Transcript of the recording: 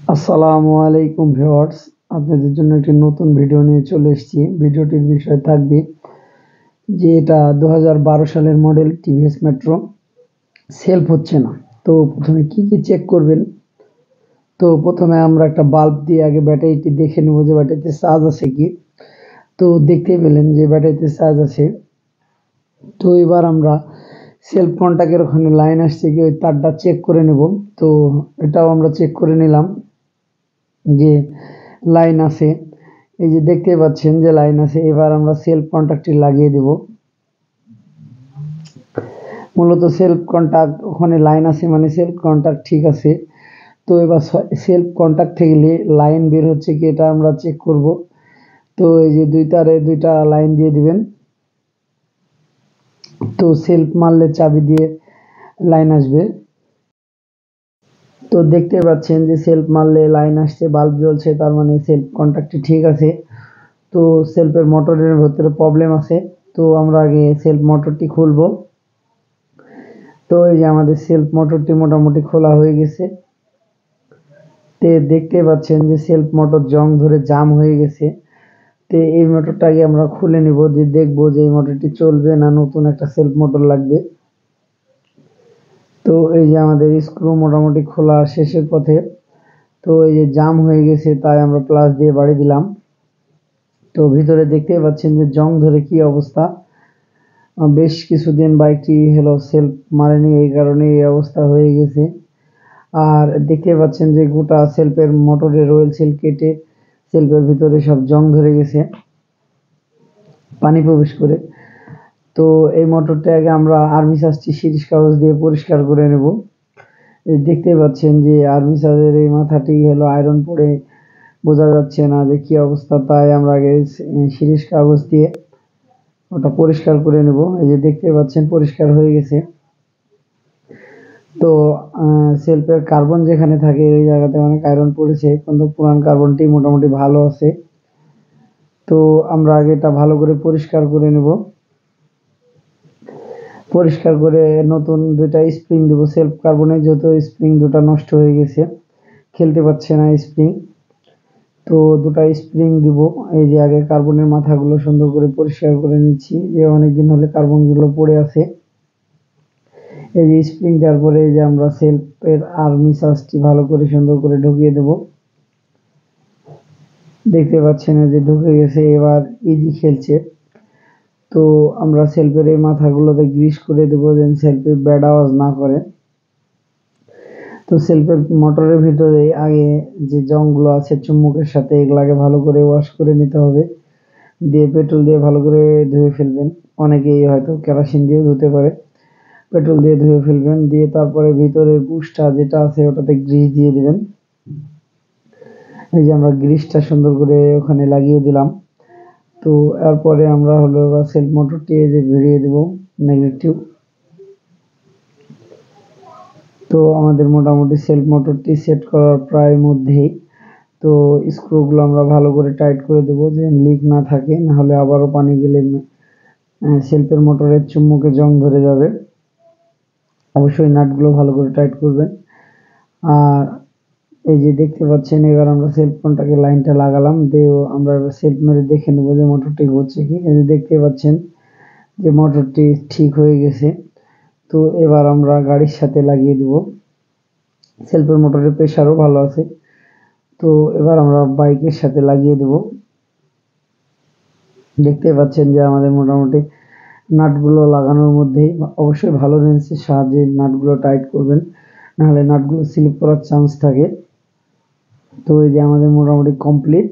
আসসালামু আলাইকুম ভিউয়ার্স, আপনাদের জন্য একটি নতুন ভিডিও নিয়ে চলে এসেছি। ভিডিওটির বিষয় থাকবে যে এটা 2012 সালের মডেল টিভিএস মেট্রো সেলফ হচ্ছে না। তো প্রথমে কি চেক করবেন? তো প্রথমে আমরা একটা বাল্ব দিয়ে আগে ব্যাটারিটি দেখে নেব যে ব্যাটারিতে চার্জ আছে কি। তো দেখতে পেলেন যে ব্যাটারিতে চার্জ আছে। তো এবার আমরা সেলফ কন্টাক্টের ওখানে লাইন আসছে কি ওই তারটা চেক করে নেব। তো এটাও আমরা চেক করে নিলাম যে লাইন আছে। এই যে দেখতে পাচ্ছেন যে লাইন আছে। এবার আমরা সেলফ কন্টাক্টটি লাগিয়ে দেব। মূলত সেলফ কন্টাক্ট ওখানে লাইন আছে মানে সেলফ কন্টাক্ট ঠিক আছে। তো এবার সেলফ কন্টাক্ট থেকে লাইন বের হচ্ছে কি এটা আমরা চেক করব। তো এই যে দুই তারে দুইটা লাইন দিয়ে দিবেন। তো সেলফ মারলে চাবি দিয়ে লাইন আসবে। তো দেখতে পাচ্ছেন যে সেলফ মারলে লাইন আসছে, বাল্ব জ্বলছে, তার মানে সেলফ কন্টাক্টটি ঠিক আছে। তো সেলফের মোটরের ভিতরে প্রবলেম আছে। তো আমরা আগে সেলফ মোটরটি খুলবো। তো এই যে আমাদের সেলফ মোটরটি মোটামুটি খোলা হয়ে গেছে। তো দেখতে পাচ্ছেন যে সেলফ মোটর জং ধরে জাম হয়ে গেছে। তো এই মোটরটাকে আমরা খুলে নিব, দিয়ে দেখবো যে এই মোটরটি চলবে না নতুন একটা সেলফ মোটর লাগবে। তো এই যে আমাদের স্ক্রু মোটামুটি খোলা শেষের পথে। তো এই যে জাম হয়ে গেছে তাই আমরা প্লাস দিয়ে বাড়ি দিলাম। তো ভিতরে দেখতে পাচ্ছেন যে জং ধরে কি অবস্থা। বেশ কিছুদিন বাইকটি সেলফ মারেনি, এই কারণে এই অবস্থা হয়ে গেছে। আর দেখতে পাচ্ছেন যে গোটা সেলফের মোটরের রয়েল সিল কেটে সেলফের ভিতরে সব জং ধরে গেছে পানি প্রবেশ করে। তো এই মোটরটাকে আমরা আর্মি সাজটি সিরিজ কাগজ দিয়ে পরিষ্কার করে নেব। দেখতে পাচ্ছেন যে আর্মি সাজের এই মাথাটি আয়রন পড়ে বোঝা যাচ্ছে না যে কি অবস্থা, তাই আমরা আগে সিরিজ কাগজ দিয়ে ওটা পরিষ্কার করে নেব। এই যে দেখতে পাচ্ছেন পরিষ্কার হয়ে গেছে। তো সেলফের কার্বন যেখানে থাকে এই জায়গাতে অনেক আয়রন পড়েছে, কিন্তু পুরান কার্বনটি মোটামুটি ভালো আছে। তো আমরা আগে এটা ভালো করে পরিষ্কার করে নেব। পরিষ্কার করে নতুন দুইটা স্প্রিং দেব সেলফ কার্বনের, যত স্প্রিং দুটা নষ্ট হয়ে গেছে, খেলতে পারছে না স্প্রিং। তো দুটা স্প্রিং দিব। এই যে আগে কার্বনের মাথাগুলো সুন্দর করে পরিষ্কার করে নিচ্ছি, যে অনেকদিন হলে কার্বনগুলো পড়ে আছে। এই যে স্প্রিং দেওয়ার পরে এই যে আমরা সেলফের আর্মি সাজটি ভালো করে সুন্দর করে ঢুকিয়ে দেব। দেখতে পাচ্ছেন যে ঢুকে গেছে, এবার ইজি খেলছে। তো আমরা সেলফের এই মাথাগুলোতে গ্রিস করে দেবো যেন সেলফে ব্যাড আওয়াজ না করে। তো সেলফের মোটরের ভিতরে আগে যে জংগুলো আছে চুম্বকের সাথে এগুলাকে ভালো করে ওয়াশ করে নিতে হবে, দিয়ে পেট্রোল দিয়ে ভালো করে ধুয়ে ফেলবেন। অনেকেই হয়তো কেরোসিন দিয়েও ধুতে পারে। পেট্রোল দিয়ে ধুয়ে ফেলবেন, দিয়ে তারপরে ভিতরের বুশটা যেটা আছে ওটাতে গ্রিস দিয়ে দিবেন। এই যে আমরা গ্রিসটা সুন্দর করে ওখানে লাগিয়ে দিলাম। তো এরপরে আমরা সেলফ মোটরটি এই যে ভিড়িয়ে দেব নেগেটিভ। তো আমাদের মোটামুটি সেলফ মোটরটি সেট করার প্রায় মধ্যেই। তো স্ক্রুগুলো আমরা ভালো করে টাইট করে দেবো যে লিক না থাকে, না হলে আবারও পানি গেলে সেলফের মোটরের চুম্বকে জং ধরে যাবে। অবশ্যই নাটগুলো ভালো করে টাইট করবেন। আর এই যে দেখতে পাচ্ছেন এবার আমরা সেলফ কন্টাক্টে লাইনটা লাগালাম, দিয়ে আমরা এবার সেলফ মেরে দেখে নেবো যে মোটরটি ঘুরছে কি। এই যে দেখতে পাচ্ছেন যে মোটরটি ঠিক হয়ে গেছে। তো এবার আমরা গাড়ির সাথে লাগিয়ে দেব। সেলফের মোটরের প্রেসারও ভালো আছে। তো এবার আমরা বাইকের সাথে লাগিয়ে দেব। দেখতে পাচ্ছেন যে আমাদের মোটামুটি নাটগুলো লাগানোর মধ্যেই। অবশ্যই ভালো রেঞ্চের সাহায্যে নাটগুলো টাইট করবেন, নাহলে নাটগুলো স্লিপ করার চান্স থাকে। তো এই যে আমাদের মোটামুটি কমপ্লিট।